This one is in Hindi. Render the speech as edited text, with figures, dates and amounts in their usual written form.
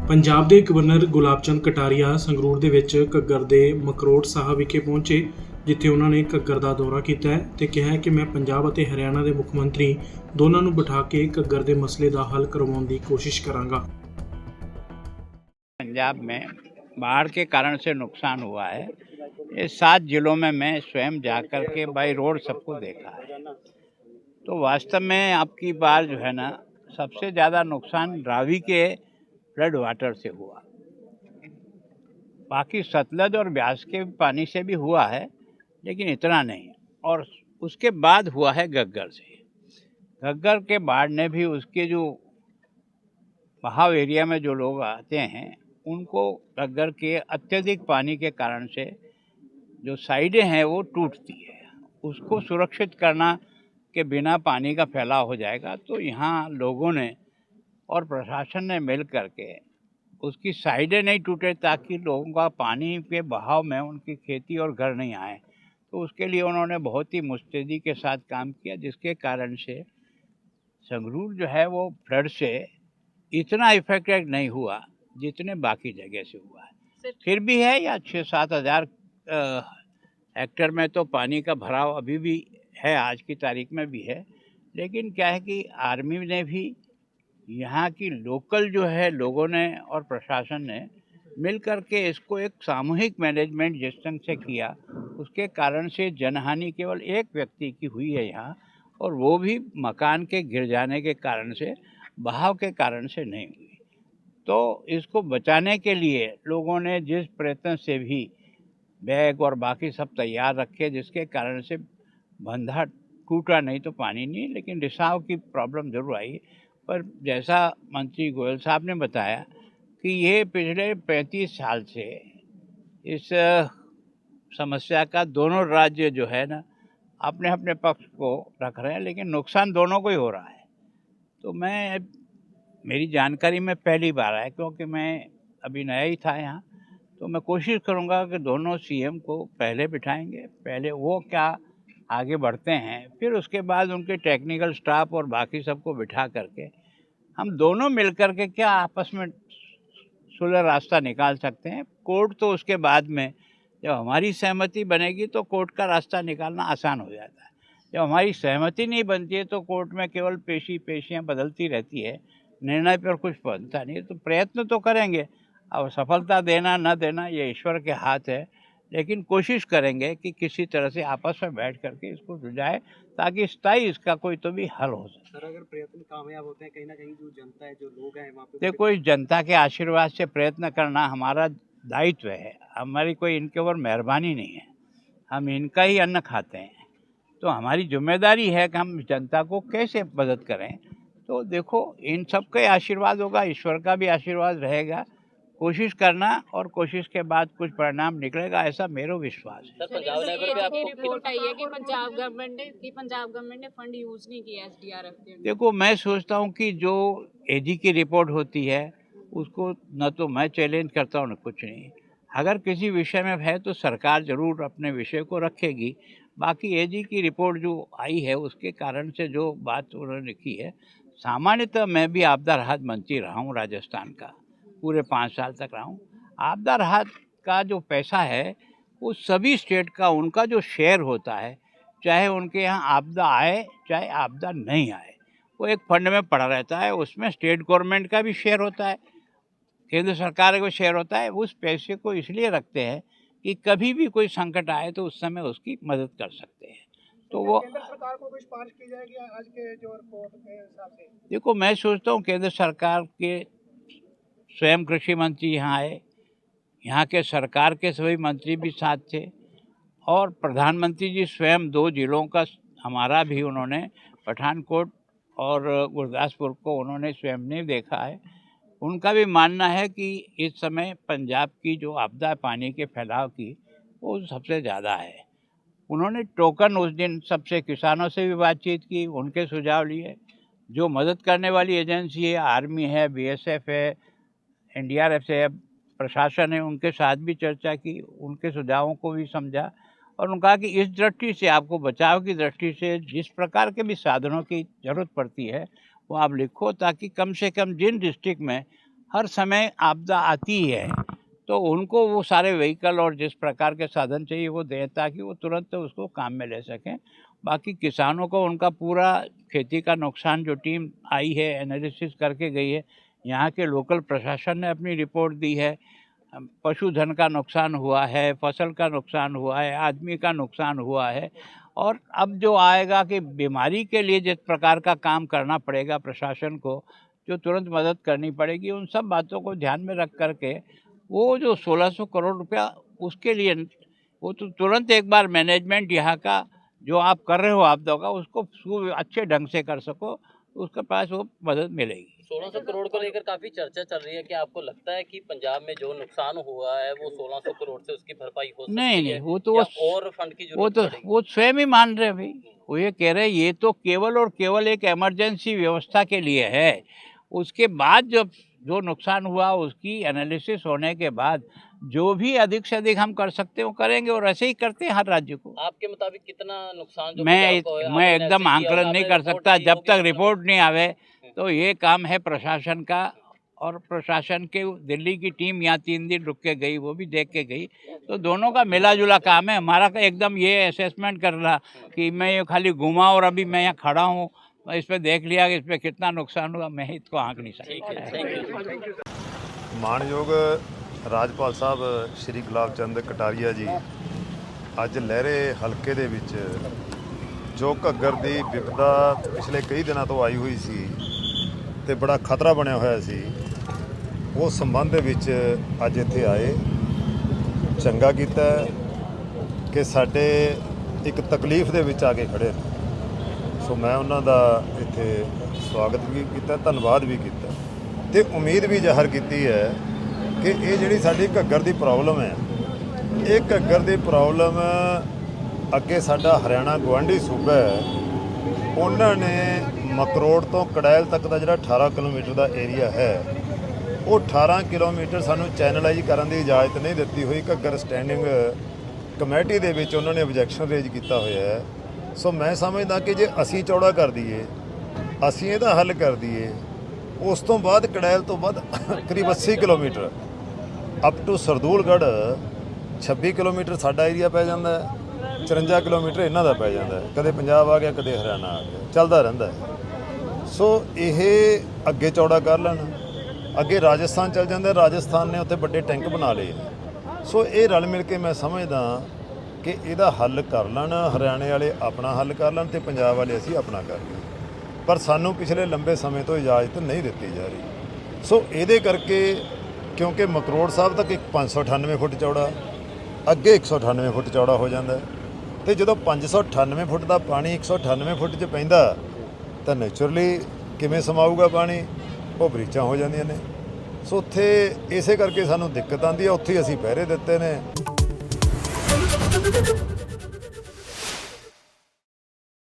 ਪੰਜਾਬ ਦੇ ਗਵਰਨਰ ਗੁਲਾਬ ਚੰਦ ਕਟਾਰੀਆ ਸੰਗਰੂਰ ਦੇ ਵਿੱਚ ਘੱਗਰ ਦੇ ਮਕਰੋਟ ਸਾਹਿਬ ਵਿਖੇ ਪਹੁੰਚੇ, ਜਿੱਥੇ ਉਹਨਾਂ ਨੇ ਘੱਗਰ ਦਾ ਦੌਰਾ ਕੀਤਾ ਹੈ ਤੇ ਕਿਹਾ ਹੈ ਕਿ ਮੈਂ ਪੰਜਾਬ ਅਤੇ ਹਰਿਆਣਾ ਦੇ ਮੁੱਖ ਮੰਤਰੀ ਦੋਨਾਂ ਨੂੰ ਬਿਠਾ ਕੇ ਘੱਗਰ ਦੇ ਮਸਲੇ ਦਾ ਹੱਲ ਕਰਵਾਉਣ ਦੀ ਕੋशिश ਕਰਾਂਗਾ। पंजाब में बाढ़ के कारण से नुकसान हुआ है। ये 7 जिलों में मैं स्वयं जाकर के बाई रोड सबको देखा है। तो वास्तव में अब की बार जो है ना, सबसे ज़्यादा नुकसान रावी के फ्लड वाटर से हुआ। बाकी सतलज और ब्यास के पानी से भी हुआ है, लेकिन इतना नहीं। और उसके बाद हुआ है घग्गर से। घग्गर के बाढ़ ने भी उसके जो बहाव एरिया में जो लोग आते हैं उनको घग्गर के अत्यधिक पानी के कारण से जो साइडें हैं वो टूटती है। उसको सुरक्षित करना के बिना पानी का फैलाव हो जाएगा, तो यहाँ लोगों ने और प्रशासन ने मिल करके उसकी साइडें नहीं टूटे ताकि लोगों का पानी के बहाव में उनकी खेती और घर नहीं आए। तो उसके लिए उन्होंने बहुत ही मुस्तैदी के साथ काम किया, जिसके कारण से संगरूर जो है वो फ्लड से इतना इफेक्टेड नहीं हुआ जितने बाकी जगह से हुआ है। फिर भी है या 6-7 हज़ार हेक्टेयर में तो पानी का भराव अभी भी है, आज की तारीख में भी है। लेकिन क्या है कि आर्मी ने भी यहाँ की लोकल जो है लोगों ने और प्रशासन ने मिल कर के इसको एक सामूहिक मैनेजमेंट जिस ढंग से किया, उसके कारण से जनहानि केवल एक व्यक्ति की हुई है यहाँ, और वो भी मकान के गिर जाने के कारण से, बहाव के कारण से नहीं हुई। तो इसको बचाने के लिए लोगों ने जिस प्रयत्न से भी बैग और बाकी सब तैयार रखे, जिसके कारण से बंधा टूटा नहीं तो पानी नहीं, लेकिन रिसाव की प्रॉब्लम ज़रूर आई। पर जैसा मंत्री गोयल साहब ने बताया कि ये पिछले 35 साल से इस समस्या का दोनों राज्य जो है ना अपने अपने पक्ष को रख रहे हैं, लेकिन नुकसान दोनों को ही हो रहा है। तो मेरी जानकारी में पहली बार आया, क्योंकि मैं अभी नया ही था यहाँ, तो मैं कोशिश करूँगा कि दोनों सीएम को पहले बिठाएंगे, पहले वो क्या आगे बढ़ते हैं, फिर उसके बाद उनके टेक्निकल स्टाफ और बाकी सबको बिठा करके हम दोनों मिल कर के क्या आपस में सुलह रास्ता निकाल सकते हैं। कोर्ट तो उसके बाद में, जब हमारी सहमति बनेगी तो कोर्ट का रास्ता निकालना आसान हो जाता है। जब हमारी सहमति नहीं बनती है तो कोर्ट में केवल पेशियाँ बदलती रहती है, निर्णय पर कुछ बनता नहीं है। तो प्रयत्न तो करेंगे, अब सफलता देना न देना ये ईश्वर के हाथ है, लेकिन कोशिश करेंगे कि किसी तरह से आपस में बैठ करके इसको सुलझाए, ताकि स्थायी इसका कोई तो भी हल हो सके। सर, अगर प्रयत्न कामयाब होते हैं, कहीं ना कहीं जो जनता है, जो लोग हैं वहाँ पे, देखो, इस जनता के आशीर्वाद से प्रयत्न करना हमारा दायित्व है, हमारी कोई इनके ऊपर मेहरबानी नहीं है। हम इनका ही अन्न खाते हैं, तो हमारी जिम्मेदारी है कि हम जनता को कैसे मदद करें। तो देखो, इन सब का आशीर्वाद होगा, ईश्वर का भी आशीर्वाद रहेगा। कोशिश करना और कोशिश के बाद कुछ परिणाम निकलेगा, ऐसा मेरा विश्वास है। सर, पंजाब लेवल पे आपको रिपोर्ट आई है कि पंजाब गवर्नमेंट ने फंड यूज नहीं किया एसडीआरएफ के। देखो, मैं सोचता हूँ कि जो एजी की रिपोर्ट होती है उसको न तो मैं चैलेंज करता हूँ न कुछ नहीं। अगर किसी विषय में है तो सरकार ज़रूर अपने विषय को रखेगी। बाकी एजी की रिपोर्ट जो आई है उसके कारण से जो बात उन्होंने लिखी है, सामान्यतः मैं भी आपदा राहत मंत्री रहा हूँ राजस्थान का, पूरे 5 साल तक रहा हूँ। आपदा राहत का जो पैसा है वो सभी स्टेट का उनका जो शेयर होता है, चाहे उनके यहाँ आपदा आए चाहे आपदा नहीं आए, वो एक फंड में पड़ा रहता है। उसमें स्टेट गवर्नमेंट का भी शेयर होता है, केंद्र सरकार का शेयर होता है। उस पैसे को इसलिए रखते हैं कि कभी भी कोई संकट आए तो उस समय उसकी मदद कर सकते हैं। तो वो केंद्र सरकार को कुछ सिफारिश की जाएगी आज के जो रिपोर्ट के हिसाब से? देखो, मैं सोचता हूँ केंद्र सरकार के स्वयं कृषि मंत्री यहाँ आए, यहाँ के सरकार के सभी मंत्री भी साथ थे, और प्रधानमंत्री जी स्वयं 2 जिलों का हमारा भी उन्होंने पठानकोट और गुरदासपुर को उन्होंने स्वयं ने देखा है। उनका भी मानना है कि इस समय पंजाब की जो आपदा पानी के फैलाव की वो सबसे ज़्यादा है। उन्होंने टोकन उस दिन सबसे किसानों से भी बातचीत की, उनके सुझाव लिए। जो मदद करने वाली एजेंसी है, आर्मी है, बीएसएफ है, एनडीआरएफ से प्रशासन है, उनके साथ भी चर्चा की, उनके सुझावों को भी समझा, और उन्होंने कहा कि इस दृष्टि से आपको बचाव की दृष्टि से जिस प्रकार के भी साधनों की ज़रूरत पड़ती है वो आप लिखो, ताकि कम से कम जिन डिस्ट्रिक्ट में हर समय आपदा आती है तो उनको वो सारे व्हीकल और जिस प्रकार के साधन चाहिए वो दें ताकि वो तुरंत उसको काम में ले सकें। बाकी किसानों को उनका पूरा खेती का नुकसान जो टीम आई है एनालिसिस करके गई है, यहाँ के लोकल प्रशासन ने अपनी रिपोर्ट दी है, पशुधन का नुकसान हुआ है, फसल का नुकसान हुआ है, आदमी का नुकसान हुआ है। और अब जो आएगा कि बीमारी के लिए जिस प्रकार का काम करना पड़ेगा प्रशासन को, जो तुरंत मदद करनी पड़ेगी, उन सब बातों को ध्यान में रख करके वो जो 1600 करोड़ रुपया उसके लिए वो तो तुरंत एक बार मैनेजमेंट यहाँ का जो आप कर रहे हो आपदा का उसको अच्छे ढंग से कर सको, उसके पास वो मदद मिलेगी। 1600 करोड़ को लेकर काफी चर्चा चल रही है कि आपको लगता है कि पंजाब में जो नुकसान हुआ है वो 1600 करोड़ से उसकी भरपाई हो सकती नहीं है? वो तो या और फंड की जरूरत पड़ेगी? वो स्वयं ही मान रहे हैं भाई, वो ये कह रहे हैं ये तो केवल और केवल एक इमरजेंसी व्यवस्था के लिए है। उसके बाद जब जो नुकसान हुआ उसकी एनालिसिस होने के बाद जो भी अधिक से अधिक हम कर सकते हैं वो करेंगे, और ऐसे ही करते हैं हर राज्य को। आपके मुताबिक कितना नुकसान जो मैं पंजाब को है, आपने एकदम ऐसे किया आंकलन होगा, नहीं आपने कर रिपोर्ट सकता की जब होगी तक मतलब? रिपोर्ट नहीं आवे। तो ये काम है प्रशासन का, और प्रशासन के दिल्ली की टीम यहाँ 3 दिन रुक के गई, वो भी देख के गई। तो दोनों का मिला जुला काम है। हमारा एकदम ये असेसमेंट कर रहा कि मैं ये खाली घूमा और अभी मैं यहाँ खड़ा हूँ, इस पर देख लिया कि इस पर कितना नुकसान हुआ, मैं इसको आंक नहीं सकता। ਮਾਣਯੋਗ ਰਾਜਪਾਲ ਸਾਹਿਬ ਸ਼੍ਰੀ ਗੁਲਾਬ ਚੰਦ ਕਟਾਰੀਆ ਜੀ ਅੱਜ ਲਹਿਰੇ ਹਲਕੇ ਦੇ ਵਿੱਚ ਜੋ ਘੱਗਰ ਦੀ ਵਿਪਦਾ ਪਿਛਲੇ ਕਈ ਦਿਨਾਂ ਤੋਂ ਆਈ ਹੋਈ ਸੀ ਤੇ ਬੜਾ ਖਤਰਾ ਬਣਿਆ ਹੋਇਆ ਸੀ, ਉਸ ਸੰਬੰਧ ਦੇ ਵਿੱਚ ਅੱਜ ਇੱਥੇ ਆਏ। ਚੰਗਾ ਕੀਤਾ ਕਿ ਸਾਡੇ ਇੱਕ ਤਕਲੀਫ ਦੇ ਵਿੱਚ ਆ ਕੇ ਖੜੇ ਨੇ, ਸੋ ਮੈਂ ਉਹਨਾਂ ਦਾ ਇੱਥੇ ਸਵਾਗਤ ਵੀ ਕੀਤਾ, ਧੰਨਵਾਦ ਵੀ ਕੀਤਾ ਤੇ ਉਮੀਦ ਵੀ ਜ਼ਾਹਰ ਕੀਤੀ ਹੈ ਕਿ ਇਹ ਜਿਹੜੀ ਸਾਡੀ ਘੱਗਰ ਦੀ ਪ੍ਰੋਬਲਮ ਹੈ, ਇਹ ਘੱਗਰ ਦੀ ਪ੍ਰੋਬਲਮ ਅੱਗੇ ਸਾਡਾ ਹਰਿਆਣਾ ਗੁਆਂਢੀ ਸੂਬਾ ਹੈ, ਉਹਨਾਂ ਨੇ ਮਕਰੋੜ ਤੋਂ ਕੜੈਲ ਤੱਕ ਦਾ ਜਿਹੜਾ 18 ਕਿਲੋਮੀਟਰ ਦਾ ਏਰੀਆ ਹੈ, ਉਹ 18 ਕਿਲੋਮੀਟਰ ਸਾਨੂੰ ਚੈਨਲਾਈਜ਼ ਕਰਨ ਦੀ ਇਜਾਜ਼ਤ ਨਹੀਂ ਦਿੱਤੀ ਹੋਈ। ਘੱਗਰ ਸਟੈਂਡਿੰਗ ਕਮੇਟੀ ਦੇ ਵਿੱਚ ਉਹਨਾਂ ਨੇ ਆਬਜੈਕਸ਼ਨ ਰੇਜ਼ ਕੀਤਾ ਹੋਇਆ ਹੈ। ਸੋ ਮੈਂ ਸਮਝਦਾ ਕਿ ਜੇ ਅਸੀਂ ਚੌੜਾ ਕਰ ਦਈਏ, ਅਸੀਂ ਇਹਦਾ ਹੱਲ ਕਰ ਦਈਏ, ਉਸ ਤੋਂ ਬਾਅਦ ਕੜੈਲ ਤੋਂ ਬਾਅਦ ਕਰੀਬ 80 kilometre up to Sardulgarh 26 kilometre ਸਾਡਾ ਏਰੀਆ ਪੈ ਜਾਂਦਾ ਹੈ, 54 ਕਿਲੋਮੀਟਰ ਇਹਨਾਂ ਦਾ ਪੈ ਜਾਂਦਾ ਹੈ। ਕਦੇ ਪੰਜਾਬ ਆ ਗਿਆ, ਕਦੇ ਹਰਿਆਣਾ ਆ ਗਿਆ, ਚੱਲਦਾ ਰਹਿੰਦਾ ਹੈ। ਸੋ ਇਹ ਅੱਗੇ ਚੌੜਾ ਕਰ ਲੈਣ, ਅੱਗੇ ਰਾਜਸਥਾਨ ਚੱਲ ਜਾਂਦਾ, ਰਾਜਸਥਾਨ ਨੇ ਉੱਥੇ ਵੱਡੇ ਟੈਂਕ ਬਣਾ ਲਏ। ਸੋ ਇਹ ਰਲ ਮਿਲ ਕੇ ਮੈਂ ਸਮਝਦਾ ਕਿ ਇਹਦਾ ਹੱਲ ਕਰ ਲੈਣ, ਹਰਿਆਣੇ ਵਾਲੇ ਆਪਣਾ ਹੱਲ ਕਰ ਲੈਣ ਤੇ ਪੰਜਾਬ ਵਾਲੇ ਅਸੀਂ ਆਪਣਾ ਕਰ ਲਈਏ। ਪਰ ਸਾਨੂੰ ਪਿਛਲੇ ਲੰਬੇ ਸਮੇਂ ਤੋਂ ਇਜਾਜ਼ਤ ਨਹੀਂ ਦਿੱਤੀ ਜਾ ਰਹੀ। ਸੋ ਇਹਦੇ ਕਰਕੇ ਕਿਉਂਕਿ ਮਕਰੋੜ ਸਾਹਿਬ ਤੱਕ 598 ਫੁੱਟ ਚੌੜਾ, ਅੱਗੇ 198 ਫੁੱਟ ਚੌੜਾ ਹੋ ਜਾਂਦਾ, ਅਤੇ ਜਦੋਂ 598 ਫੁੱਟ ਦਾ ਪਾਣੀ 198 ਫੁੱਟ 'ਚ ਪੈਂਦਾ ਤਾਂ ਨੈਚੁਰਲੀ ਕਿਵੇਂ ਸਮਾਊਗਾ ਪਾਣੀ, ਉਹ ਬਰੀਚਾਂ ਹੋ ਜਾਂਦੀਆਂ ਨੇ। ਸੋ ਉੱਥੇ ਇਸੇ ਕਰਕੇ ਸਾਨੂੰ ਦਿੱਕਤ ਆਉਂਦੀ ਹੈ, ਉੱਥੇ ਅਸੀਂ ਪਹਿਰੇ ਦਿੱਤੇ ਨੇ।